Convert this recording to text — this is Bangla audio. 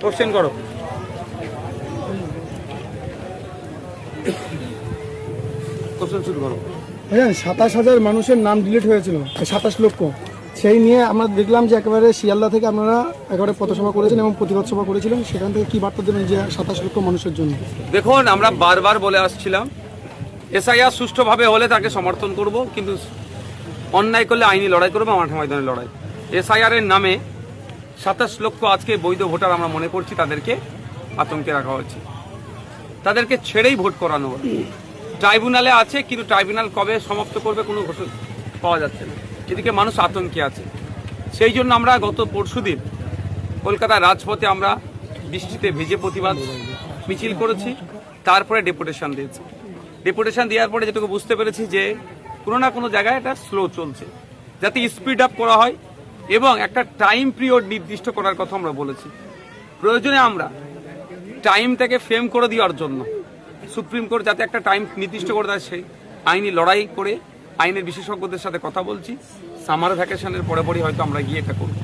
কোশ্চেন করো। কোশ্চেন শুরু করো। 27,000 মানুষের নাম ডিলিট হয়েছিল, 27 লক্ষ। সেই নিয়ে আমরা দেখলাম যে একেবারে শিয়ালদা থেকে আপনারা একেবারে পথসভা করেছেন এবং প্রতিবাদ সভা করেছিলেন। সেখান থেকে কি বার্তা দেবেন যে 27 লক্ষ মানুষের জন্য? দেখুন, আমরা বারবার বলে আসছিলাম এসআইআর সুষ্ঠুভাবে হলে তাকে সমর্থন করব, কিন্তু অন্যায় করলে আইনি লড়াই করবো, মাঠে ময়দানে লড়াই। এসআইআর এর নামে 27 লক্ষ আজকে বৈধ ভোটার আমরা মনে করছি তাদেরকে আতঙ্কে রাখা হচ্ছে, তাদেরকে ছেড়েই ভোট করানো হবে। ট্রাইব্যুনালে আছে, কিন্তু ট্রাইব্যুনাল কবে সমাপ্ত করবে কোনো ঘোষণা পাওয়া যাচ্ছে না। এদিকে মানুষ আতঙ্কে আছে। সেই জন্য আমরা গত পরশুদিন কলকাতার রাজপথে আমরা বৃষ্টিতে ভিজে প্রতিবাদ মিছিল করেছি, তারপরে ডেপুটেশন দিয়েছি। ডেপুটেশন দেওয়ার পরে যেটুকু বুঝতে পেরেছি যে কোনো না কোনো জায়গায় এটা স্লো চলছে, যাতে স্পিড আপ করা হয় এবং একটা টাইম পিরিয়ড নির্দিষ্ট করার কথা আমরা বলেছি। প্রয়োজনে আমরা টাইমটাকে ফ্রেম করে দেওয়ার জন্য সুপ্রিম কোর্ট যাতে একটা টাইম নির্দিষ্ট করে দেয়, সেই আইনি লড়াই করে আইনের বিশেষজ্ঞদের সাথে কথা বলছি। সামার ভ্যাকেশনের পরে হয়তো আমরা গিয়ে এটা করব।